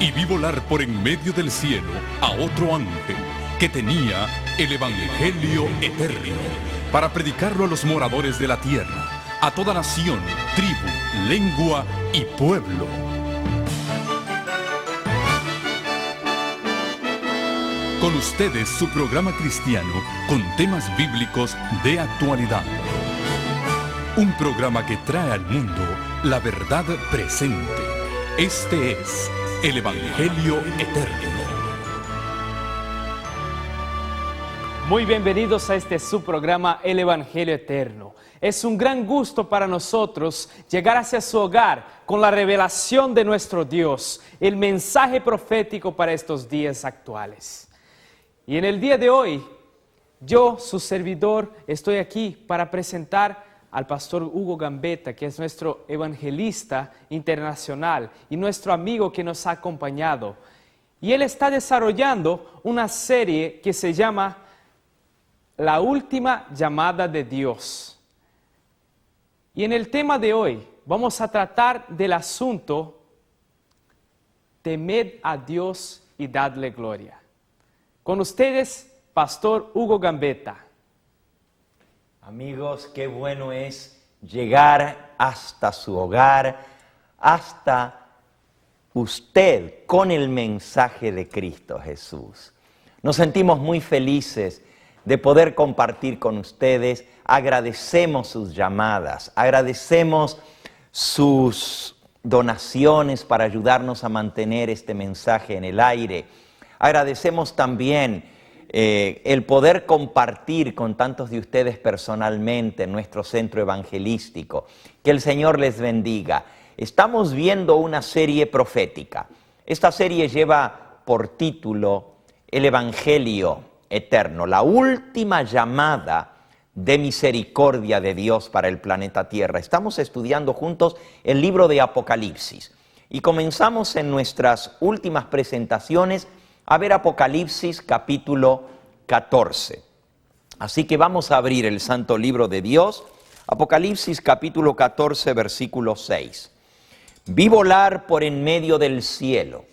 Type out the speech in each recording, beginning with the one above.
y vi volar por en medio del cielo a otro ángel que tenía el Evangelio eterno para predicarlo a los moradores de la tierra, a toda nación, tribu, lengua y pueblo. Con ustedes su programa cristiano con temas bíblicos de actualidad. Un programa que trae al mundo la verdad presente. Este es el Evangelio eterno. Muy bienvenidos a este su programa El Evangelio Eterno. Es un gran gusto para nosotros llegar hacia su hogar con la revelación de nuestro Dios, el mensaje profético para estos días actuales. Y en el día de hoy, yo, su servidor, estoy aquí para presentar al pastor Hugo Gambetta, que es nuestro evangelista internacional y nuestro amigo que nos ha acompañado. Y él está desarrollando una serie que se llama La Última Llamada de Dios. Y en el tema de hoy vamos a tratar del asunto temed a Dios y dadle gloria. Con ustedes, pastor Hugo Gambetta. Amigos, qué bueno es llegar hasta su hogar, hasta usted con el mensaje de Cristo Jesús. Nos sentimos muy felices de poder compartir con ustedes. Agradecemos sus llamadas, agradecemos sus donaciones para ayudarnos a mantener este mensaje en el aire. Agradecemos también el poder compartir con tantos de ustedes personalmente en nuestro centro evangelístico. Que el Señor les bendiga. Estamos viendo una serie profética. Esta serie lleva por título El Evangelio Eterno, la última llamada de misericordia de Dios para el planeta Tierra. Estamos estudiando juntos el libro de Apocalipsis y comenzamos en nuestras últimas presentaciones a ver Apocalipsis capítulo 14. Así que vamos a abrir el santo libro de Dios, Apocalipsis capítulo 14, versículo 6. Vi volar por en medio del cielo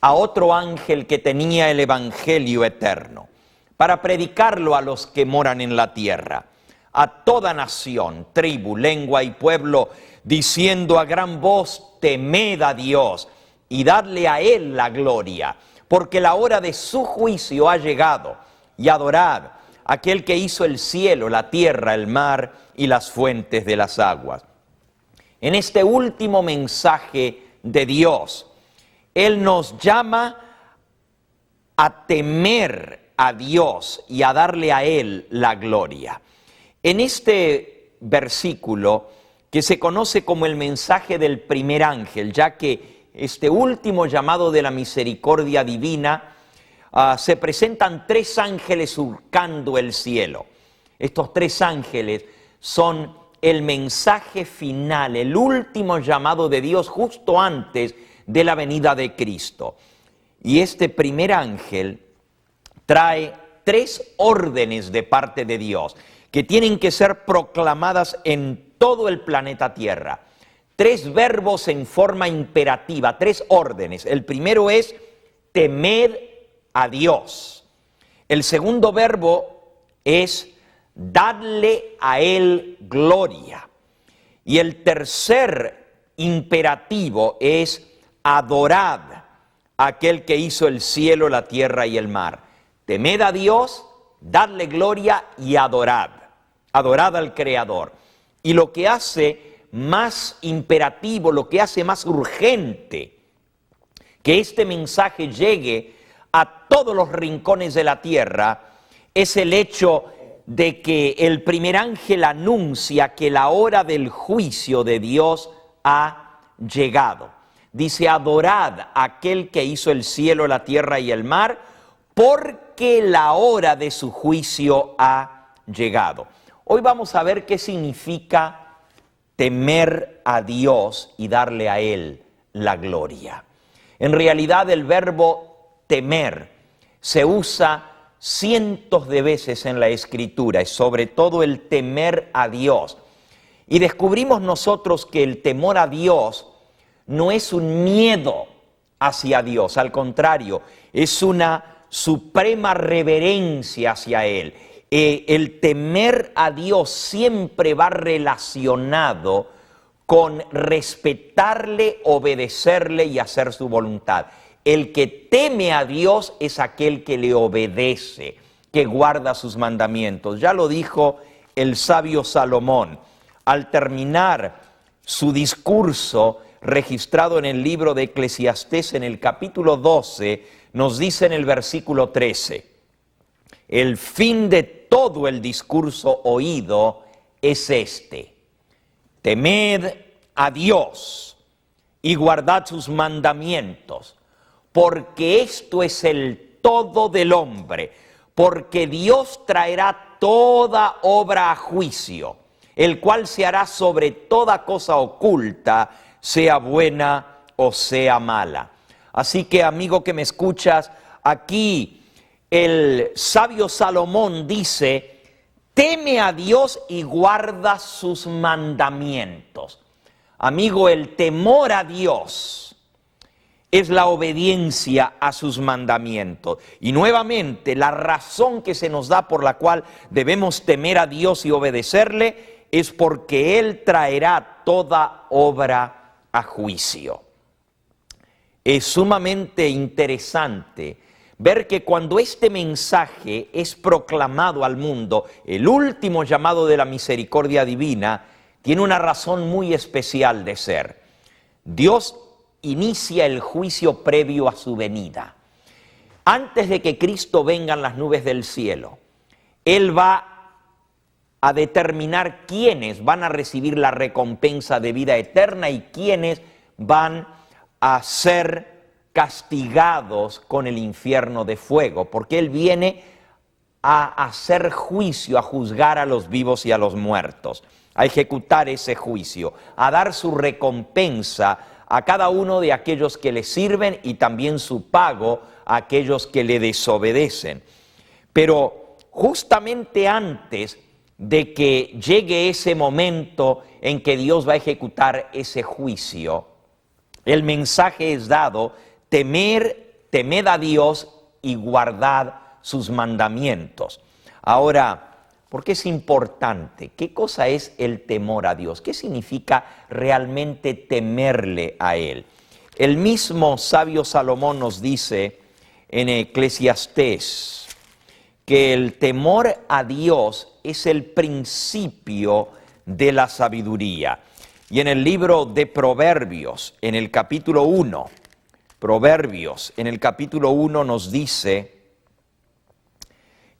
a otro ángel que tenía el Evangelio eterno, para predicarlo a los que moran en la tierra, a toda nación, tribu, lengua y pueblo, diciendo a gran voz, temed a Dios y dadle a Él la gloria, porque la hora de su juicio ha llegado, y adorad a aquel que hizo el cielo, la tierra, el mar y las fuentes de las aguas. En este último mensaje de Dios, Él nos llama a temer a Dios y a darle a Él la gloria. En este versículo, que se conoce como el mensaje del primer ángel, ya que este último llamado de la misericordia divina, se presentan tres ángeles surcando el cielo. Estos tres ángeles son el mensaje final, el último llamado de Dios justo antes de la venida de Cristo. Y este primer ángel trae tres órdenes de parte de Dios que tienen que ser proclamadas en todo el planeta Tierra. Tres verbos en forma imperativa, tres órdenes. El primero es temed a Dios. El segundo verbo es dadle a Él gloria. Y el tercer imperativo es adorad a aquel que hizo el cielo, la tierra y el mar. Temed a Dios, dadle gloria y adorad. Adorad al Creador. Y lo que hace más imperativo, lo que hace más urgente que este mensaje llegue a todos los rincones de la tierra es el hecho de que el primer ángel anuncia que la hora del juicio de Dios ha llegado. Dice, adorad a aquel que hizo el cielo, la tierra y el mar, porque la hora de su juicio ha llegado. Hoy vamos a ver qué significa temer a Dios y darle a Él la gloria. En realidad el verbo temer se usa cientos de veces en la Escritura, y sobre todo el temer a Dios. Y descubrimos nosotros que el temor a Dios no es un miedo hacia Dios. Al contrario, es una suprema reverencia hacia Él. El temer a Dios siempre va relacionado con respetarle, obedecerle y hacer su voluntad. El que teme a Dios es aquel que le obedece, que guarda sus mandamientos. Ya lo dijo el sabio Salomón al terminar su discurso registrado en el libro de Eclesiastés en el capítulo 12, nos dice en el versículo 13, el fin de todo el discurso oído es este: temed a Dios y guardad sus mandamientos, porque esto es el todo del hombre, porque Dios traerá toda obra a juicio, el cual se hará sobre toda cosa oculta, sea buena o sea mala. Así que, amigo que me escuchas, aquí el sabio Salomón dice: teme a Dios y guarda sus mandamientos. Amigo, el temor a Dios es la obediencia a sus mandamientos. Y nuevamente, la razón que se nos da por la cual debemos temer a Dios y obedecerle es porque Él traerá toda obra a juicio. Es sumamente interesante ver que cuando este mensaje es proclamado al mundo, el último llamado de la misericordia divina, tiene una razón muy especial de ser. Dios inicia el juicio previo a su venida. Antes de que Cristo venga en las nubes del cielo, Él va a determinar quiénes van a recibir la recompensa de vida eterna y quiénes van a ser castigados con el infierno de fuego, porque Él viene a hacer juicio, a juzgar a los vivos y a los muertos, a ejecutar ese juicio, a dar su recompensa a cada uno de aquellos que le sirven y también su pago a aquellos que le desobedecen. Pero justamente antes de que llegue ese momento en que Dios va a ejecutar ese juicio, el mensaje es dado: temed a Dios y guardad sus mandamientos. Ahora, ¿por qué es importante? ¿Qué cosa es el temor a Dios? ¿Qué significa realmente temerle a Él? El mismo sabio Salomón nos dice en Eclesiastés que el temor a Dios es el principio de la sabiduría. Y en el libro de Proverbios, en el capítulo 1, Proverbios, en el capítulo 1 nos dice: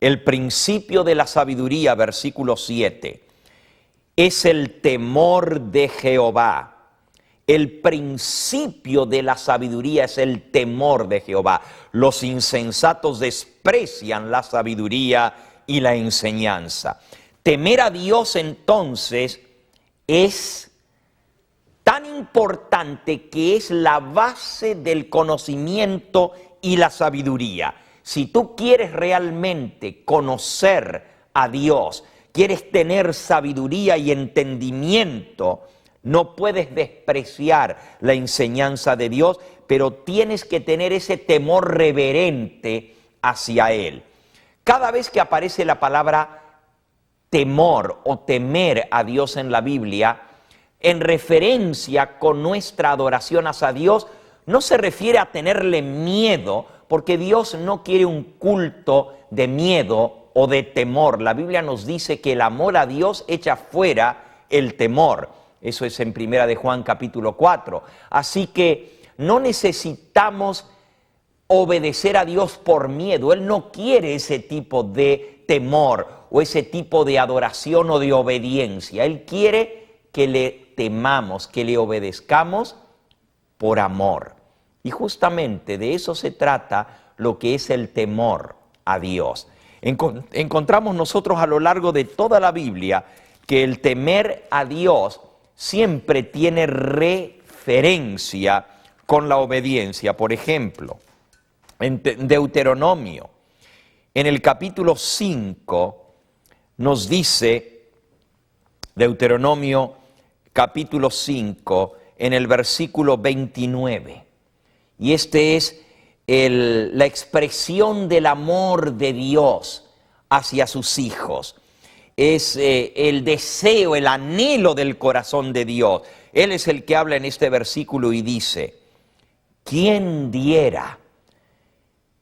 el principio de la sabiduría, versículo 7, es el temor de Jehová. El principio de la sabiduría es el temor de Jehová. Los insensatos desprecian la sabiduría y la enseñanza. Temer a Dios entonces es tan importante que es la base del conocimiento y la sabiduría. Si tú quieres realmente conocer a Dios, quieres tener sabiduría y entendimiento, no puedes despreciar la enseñanza de Dios, pero tienes que tener ese temor reverente hacia Él. Cada vez que aparece la palabra temor o temer a Dios en la Biblia, en referencia con nuestra adoración hacia Dios, no se refiere a tenerle miedo, porque Dios no quiere un culto de miedo o de temor. La Biblia nos dice que el amor a Dios echa fuera el temor. Eso es en Primera de Juan capítulo 4. Así que no necesitamos obedecer a Dios por miedo. Él no quiere ese tipo de temor o ese tipo de adoración o de obediencia. Él quiere que le temamos, que le obedezcamos por amor. Y justamente de eso se trata lo que es el temor a Dios. Encontramos nosotros a lo largo de toda la Biblia que el temer a Dios siempre tiene referencia con la obediencia. Por ejemplo, en Deuteronomio, en el capítulo 5, nos dice, Deuteronomio capítulo 5, en el versículo 29, Y este es la expresión del amor de Dios hacia sus hijos. Es el deseo, el anhelo del corazón de Dios. Él es el que habla en este versículo y dice, ¿quién diera?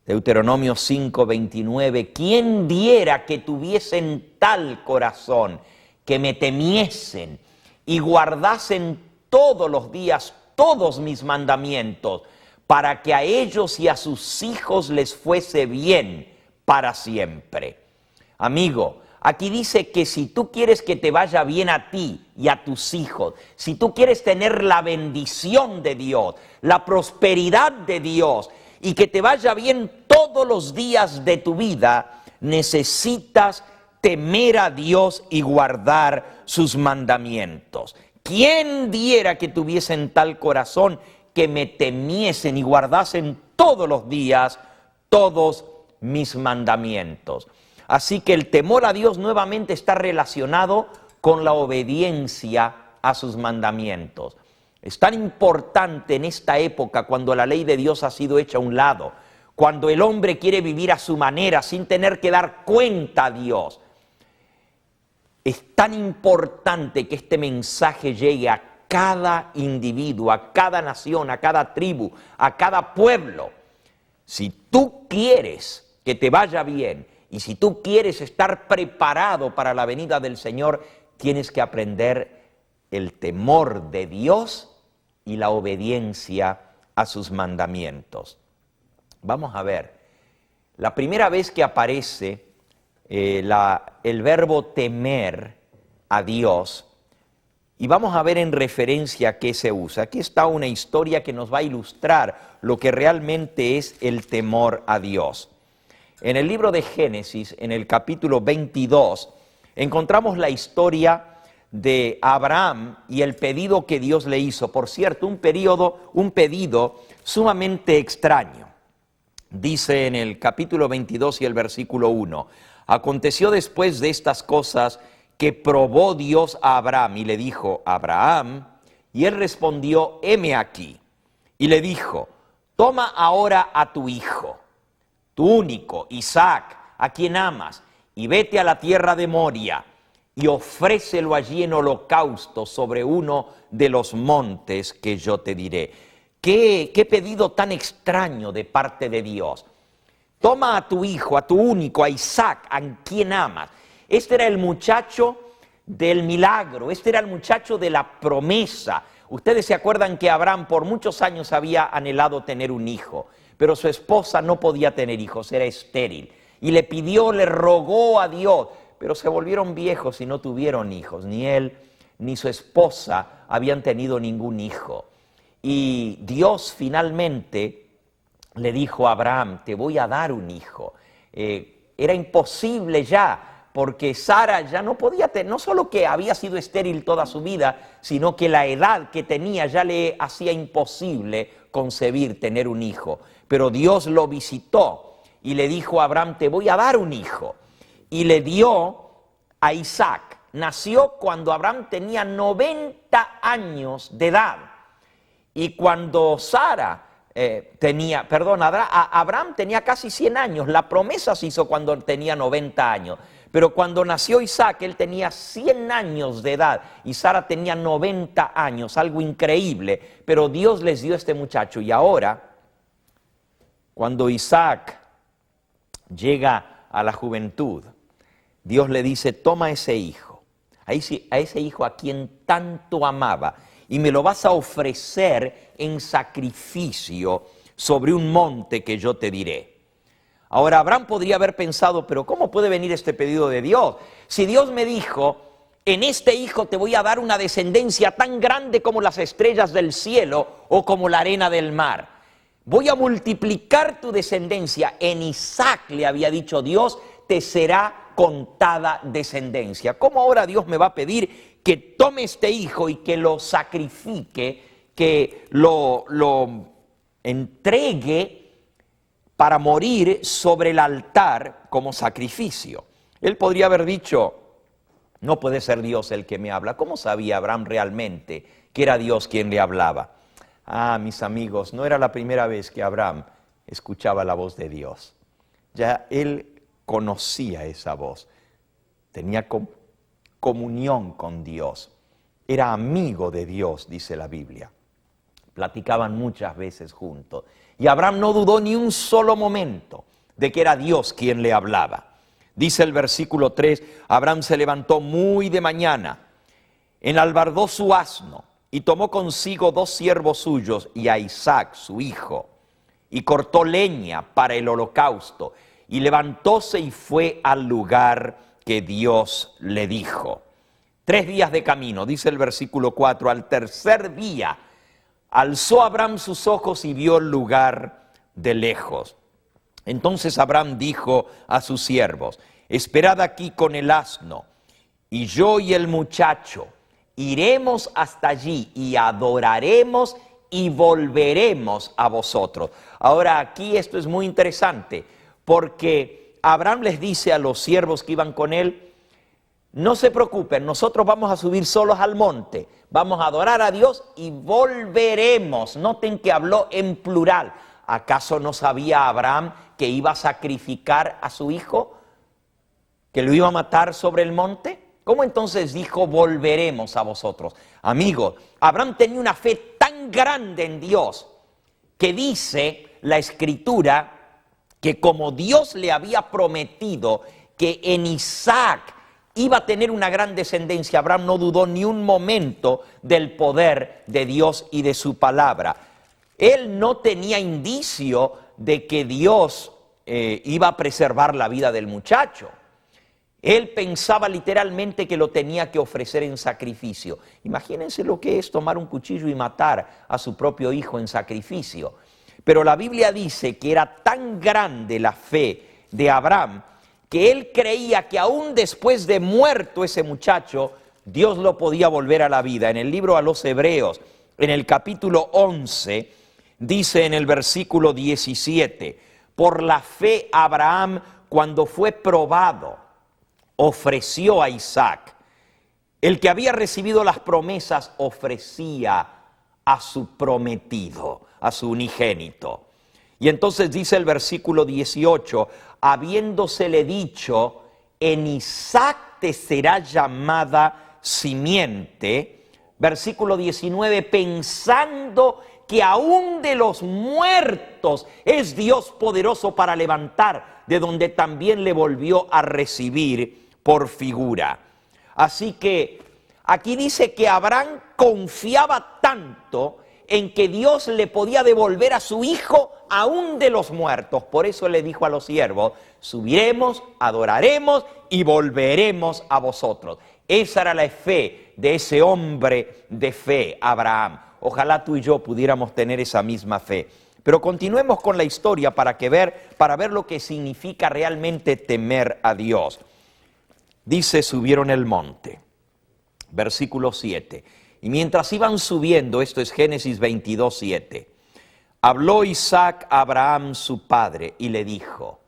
Deuteronomio 5:29, ¿quién diera que tuviesen tal corazón, que me temiesen y guardasen todos los días todos mis mandamientos, para que a ellos y a sus hijos les fuese bien para siempre? Amigo, aquí dice que si tú quieres que te vaya bien a ti y a tus hijos, si tú quieres tener la bendición de Dios, la prosperidad de Dios y que te vaya bien todos los días de tu vida, necesitas temer a Dios y guardar sus mandamientos. ¿Quién diera que tuviesen tal corazón, que me temiesen y guardasen todos los días todos mis mandamientos? Así que el temor a Dios nuevamente está relacionado con la obediencia a sus mandamientos. Es tan importante en esta época, cuando la ley de Dios ha sido hecha a un lado, cuando el hombre quiere vivir a su manera sin tener que dar cuenta a Dios. Es tan importante que este mensaje llegue a cada individuo, a cada nación, a cada tribu, a cada pueblo. Si tú quieres que te vaya bien y si tú quieres estar preparado para la venida del Señor, tienes que aprender el temor de Dios y la obediencia a sus mandamientos. Vamos a ver, la primera vez que aparece el verbo temer a Dios, y vamos a ver en referencia a qué se usa. Aquí está una historia que nos va a ilustrar lo que realmente es el temor a Dios. En el libro de Génesis, en el capítulo 22, encontramos la historia de Abraham y el pedido que Dios le hizo. Por cierto, un pedido sumamente extraño. Dice en el capítulo 22 y el versículo 1, aconteció después de estas cosas que probó Dios a Abraham y le dijo, Abraham, y él respondió, heme aquí. Y le dijo, toma ahora a tu hijo, tu único, Isaac, a quien amas, y vete a la tierra de Moria, y ofrécelo allí en holocausto sobre uno de los montes que yo te diré. ¿Qué pedido tan extraño de parte de Dios? Toma a tu hijo, a tu único, a Isaac, a quien amas. Este era el muchacho del milagro, este era el muchacho de la promesa. Ustedes se acuerdan que Abraham por muchos años había anhelado tener un hijo, pero su esposa no podía tener hijos, era estéril. Y le rogó a Dios, pero se volvieron viejos y no tuvieron hijos. Ni él ni su esposa habían tenido ningún hijo. Y Dios finalmente le dijo a Abraham, te voy a dar un hijo. Era imposible ya, porque Sara ya no podía tener, no solo que había sido estéril toda su vida, sino que la edad que tenía ya le hacía imposible concebir, tener un hijo. Pero Dios lo visitó y le dijo a Abraham, te voy a dar un hijo. Y le dio a Isaac. Nació cuando Abraham tenía 90 años de edad. Y cuando Abraham tenía casi 100 años, la promesa se hizo cuando tenía 90 años. Pero cuando nació Isaac, él tenía 100 años de edad y Sara tenía 90 años, algo increíble. Pero Dios les dio a este muchacho y ahora, cuando Isaac llega a la juventud, Dios le dice, toma ese hijo, a ese hijo a quien tanto amaba, y me lo vas a ofrecer en sacrificio sobre un monte que yo te diré. Ahora, Abraham podría haber pensado, pero ¿cómo puede venir este pedido de Dios? Si Dios me dijo, en este hijo te voy a dar una descendencia tan grande como las estrellas del cielo o como la arena del mar. Voy a multiplicar tu descendencia. En Isaac le había dicho Dios, te será contada descendencia. ¿Cómo ahora Dios me va a pedir que tome este hijo y que lo sacrifique, que lo entregue para morir sobre el altar como sacrificio? Él podría haber dicho, no puede ser Dios el que me habla. ¿Cómo sabía Abraham realmente que era Dios quien le hablaba? Mis amigos, no era la primera vez que Abraham escuchaba la voz de Dios. Ya él conocía esa voz, tenía comunión con Dios, era amigo de Dios, dice la Biblia. Platicaban muchas veces juntos. Y Abraham no dudó ni un solo momento de que era Dios quien le hablaba. Dice el versículo 3, Abraham se levantó muy de mañana, enalbardó su asno y tomó consigo 2 siervos suyos y a Isaac, su hijo, y cortó leña para el holocausto, y levantóse y fue al lugar que Dios le dijo. 3 días de camino, dice el versículo 4, al tercer día alzó Abraham sus ojos y vio el lugar de lejos. Entonces Abraham dijo a sus siervos, esperad aquí con el asno, y yo y el muchacho iremos hasta allí y adoraremos y volveremos a vosotros. Ahora aquí esto es muy interesante, porque Abraham les dice a los siervos que iban con él, no se preocupen, nosotros vamos a subir solos al monte, vamos a adorar a Dios y volveremos. Noten que habló en plural. ¿Acaso no sabía Abraham que iba a sacrificar a su hijo? ¿Que lo iba a matar sobre el monte? ¿Cómo entonces dijo volveremos a vosotros? Amigos, Abraham tenía una fe tan grande en Dios que dice la Escritura que como Dios le había prometido que en Isaac iba a tener una gran descendencia, Abraham no dudó ni un momento del poder de Dios y de su palabra. Él no tenía indicio de que Dios iba a preservar la vida del muchacho. Él pensaba literalmente que lo tenía que ofrecer en sacrificio. Imagínense lo que es tomar un cuchillo y matar a su propio hijo en sacrificio. Pero la Biblia dice que era tan grande la fe de Abraham que él creía que aún después de muerto ese muchacho, Dios lo podía volver a la vida. En el libro a los Hebreos, en el capítulo 11, dice en el versículo 17, por la fe Abraham, cuando fue probado, ofreció a Isaac. El que había recibido las promesas ofrecía a su prometido, a su unigénito. Y entonces dice el versículo 18, habiéndosele dicho, en Isaac te será llamada simiente. Versículo 19, pensando que aún de los muertos es Dios poderoso para levantar, de donde también le volvió a recibir por figura. Así que aquí dice que Abraham confiaba tanto en que Dios le podía devolver a su hijo aún de los muertos. Por eso le dijo a los siervos, subiremos, adoraremos y volveremos a vosotros. Esa era la fe de ese hombre de fe, Abraham. Ojalá tú y yo pudiéramos tener esa misma fe. Pero continuemos con la historia para ver lo que significa realmente temer a Dios. Dice, subieron el monte. Versículo 7. Y mientras iban subiendo, esto es Génesis 22, 7, habló Isaac a Abraham su padre y le dijo,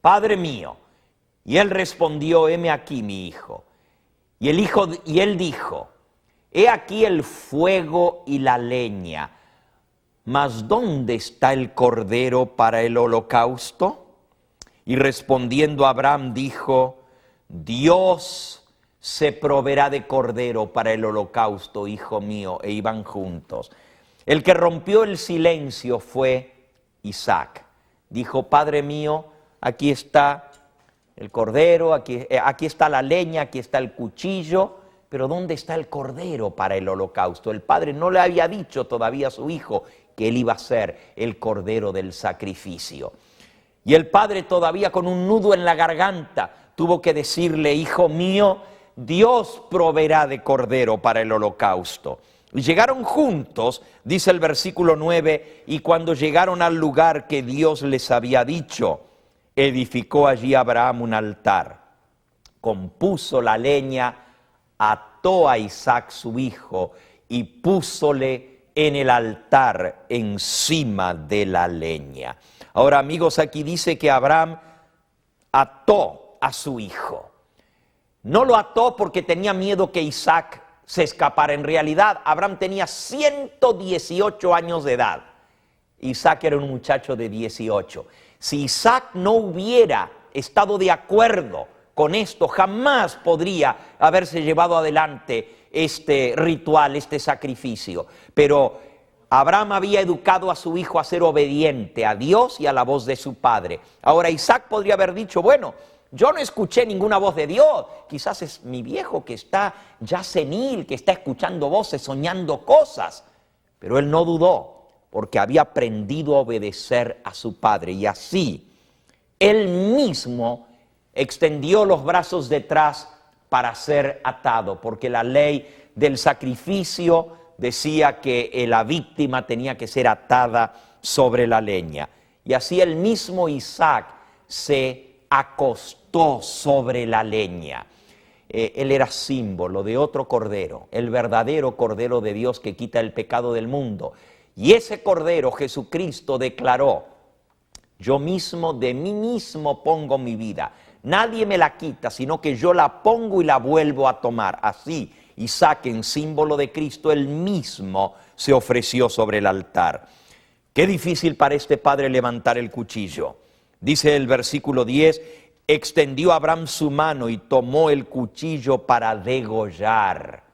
Padre mío. Y él respondió, heme aquí mi hijo. Y él dijo, he aquí el fuego y la leña, mas ¿dónde está el cordero para el holocausto? Y respondiendo Abraham dijo, Dios se proveerá de cordero para el holocausto, hijo mío, e iban juntos. El que rompió el silencio fue Isaac. Dijo, Padre mío, aquí está el cordero, aquí está la leña, aquí está el cuchillo, pero ¿dónde está el cordero para el holocausto? El padre no le había dicho todavía a su hijo que él iba a ser el cordero del sacrificio. Y el padre, todavía con un nudo en la garganta, tuvo que decirle, hijo mío, Dios proveerá de cordero para el holocausto. Y llegaron juntos, dice el versículo 9, y cuando llegaron al lugar que Dios les había dicho, edificó allí Abraham un altar, compuso la leña, ató a Isaac su hijo y púsole en el altar encima de la leña. Ahora, amigos, aquí dice que Abraham ató a su hijo. No lo ató porque tenía miedo que Isaac se escapara. En realidad, Abraham tenía 118 años de edad. Isaac era un muchacho de 18. Si Isaac no hubiera estado de acuerdo con esto, jamás podría haberse llevado adelante este ritual, este sacrificio. Pero Abraham había educado a su hijo a ser obediente a Dios y a la voz de su padre. Ahora Isaac podría haber dicho, bueno, yo no escuché ninguna voz de Dios. Quizás es mi viejo que está ya senil, que está escuchando voces, soñando cosas. Pero él no dudó, porque había aprendido a obedecer a su padre. Y así, él mismo extendió los brazos detrás para ser atado, porque la ley del sacrificio decía que la víctima tenía que ser atada sobre la leña. Y así el mismo Isaac se acostó sobre la leña. Él era símbolo de otro cordero, el verdadero cordero de Dios que quita el pecado del mundo. Y ese cordero Jesucristo declaró, yo mismo de mí mismo pongo mi vida. Nadie me la quita, sino que yo la pongo y la vuelvo a tomar. Así, Isaac, en símbolo de Cristo, él mismo se ofreció sobre el altar. Qué difícil para este padre levantar el cuchillo. Dice el versículo 10, extendió Abraham su mano y tomó el cuchillo para degollar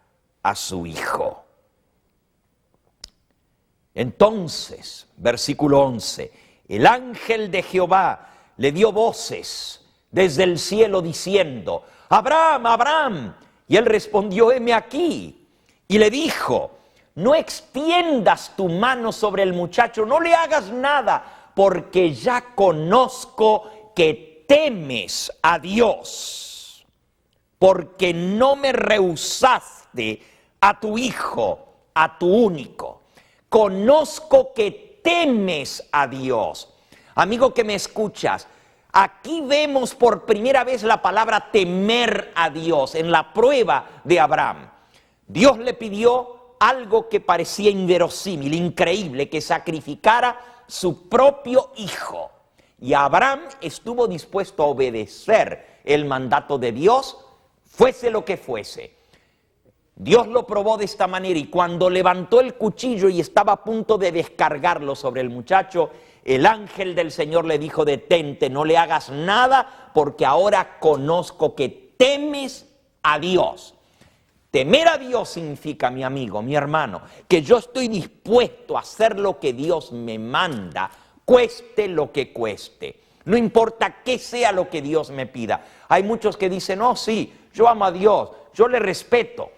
a su hijo. Entonces, versículo 11, el ángel de Jehová le dio voces desde el cielo diciendo, Abraham, Abraham. Y él respondió, heme aquí. Y le dijo, no extiendas tu mano sobre el muchacho, no le hagas nada, porque ya conozco que temes a Dios, porque no me rehusaste a tu hijo, a tu único. Conozco que temes a Dios. Amigo que me escuchas, aquí vemos por primera vez la palabra temer a Dios en la prueba de Abraham. Dios le pidió algo que parecía inverosímil, increíble, que sacrificara su propio hijo. Y Abraham estuvo dispuesto a obedecer el mandato de Dios, fuese lo que fuese. Dios lo probó de esta manera y cuando levantó el cuchillo y estaba a punto de descargarlo sobre el muchacho, el ángel del Señor le dijo, detente, no le hagas nada, porque ahora conozco que temes a Dios. Temer a Dios significa, mi amigo, mi hermano, que yo estoy dispuesto a hacer lo que Dios me manda, cueste lo que cueste. No importa qué sea lo que Dios me pida. Hay muchos que dicen, no, sí, yo amo a Dios, yo le respeto.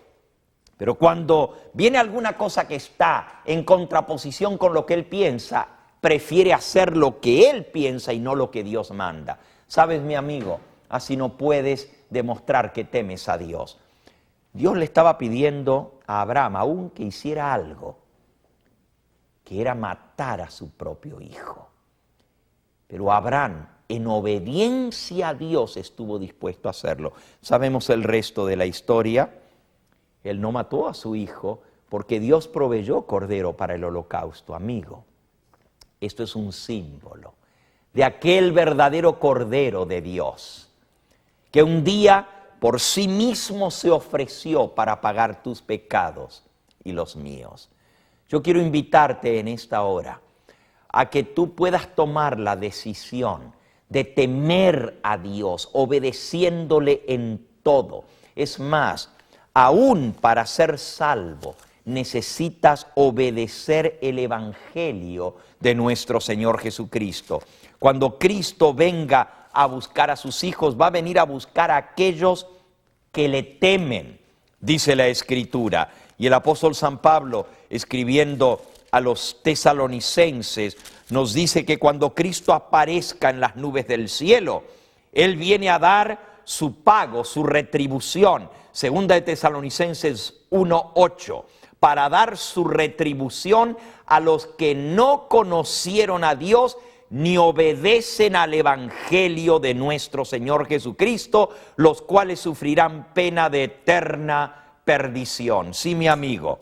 Pero cuando viene alguna cosa que está en contraposición con lo que él piensa, prefiere hacer lo que él piensa y no lo que Dios manda. ¿Sabes, mi amigo? Así no puedes demostrar que temes a Dios. Dios le estaba pidiendo a Abraham aún que hiciera algo, que era matar a su propio hijo. Pero Abraham, en obediencia a Dios, estuvo dispuesto a hacerlo. Sabemos el resto de la historia. Él no mató a su hijo porque Dios proveyó cordero para el holocausto, amigo. Esto es un símbolo de aquel verdadero cordero de Dios, que un día por sí mismo se ofreció para pagar tus pecados y los míos. Yo quiero invitarte en esta hora a que tú puedas tomar la decisión de temer a Dios, obedeciéndole en todo. Es más, aún para ser salvo, necesitas obedecer el Evangelio de nuestro Señor Jesucristo. Cuando Cristo venga a buscar a sus hijos, va a venir a buscar a aquellos que le temen, dice la Escritura. Y el apóstol San Pablo, escribiendo a los tesalonicenses, nos dice que cuando Cristo aparezca en las nubes del cielo, Él viene a dar su pago, su retribución. Segunda de Tesalonicenses 1:8, para dar su retribución a los que no conocieron a Dios ni obedecen al Evangelio de nuestro Señor Jesucristo, los cuales sufrirán pena de eterna perdición. Sí, mi amigo,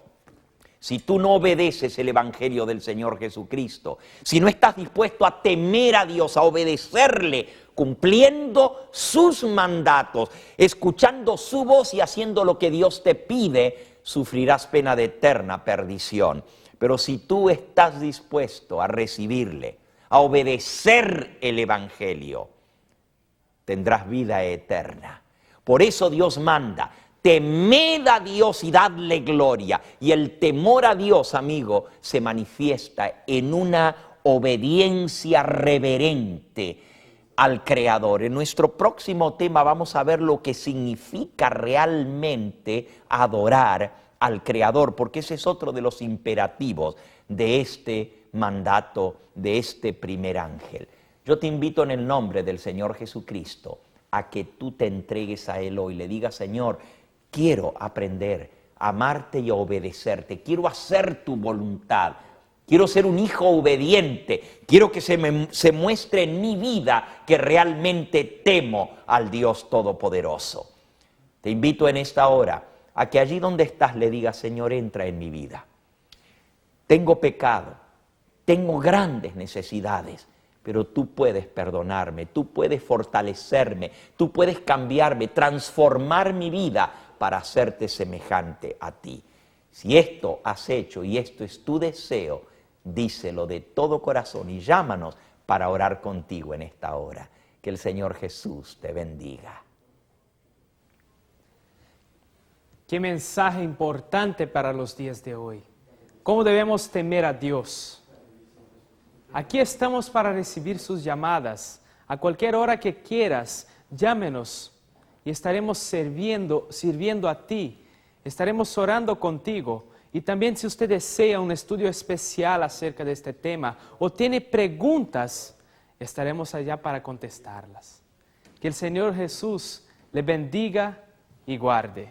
si tú no obedeces el Evangelio del Señor Jesucristo, si no estás dispuesto a temer a Dios, a obedecerle, cumpliendo sus mandatos, escuchando su voz y haciendo lo que Dios te pide, sufrirás pena de eterna perdición. Pero si tú estás dispuesto a recibirle, a obedecer el Evangelio, tendrás vida eterna. Por eso Dios manda: temed a Dios y dadle gloria. Y el temor a Dios, amigo, se manifiesta en una obediencia reverente al Creador. En nuestro próximo tema vamos a ver lo que significa realmente adorar al Creador, porque ese es otro de los imperativos de este mandato, de este primer ángel. Yo te invito en el nombre del Señor Jesucristo a que tú te entregues a Él hoy. Le digas: Señor, quiero aprender a amarte y a obedecerte. Quiero hacer tu voluntad. Quiero ser un hijo obediente. Quiero que se muestre en mi vida que realmente temo al Dios Todopoderoso. Te invito en esta hora a que allí donde estás le digas: Señor, entra en mi vida. Tengo pecado, tengo grandes necesidades, pero tú puedes perdonarme, tú puedes fortalecerme, tú puedes cambiarme, transformar mi vida para hacerte semejante a ti. Si esto has hecho y esto es tu deseo, díselo de todo corazón y llámanos para orar contigo en esta hora. Que el Señor Jesús te bendiga. Qué mensaje importante para los días de hoy. ¿Cómo debemos temer a Dios? Aquí estamos para recibir sus llamadas. A cualquier hora que quieras, llámenos y estaremos sirviendo a ti. Estaremos orando contigo. Y también, si usted desea un estudio especial acerca de este tema o tiene preguntas, estaremos allá para contestarlas. Que el Señor Jesús le bendiga y guarde.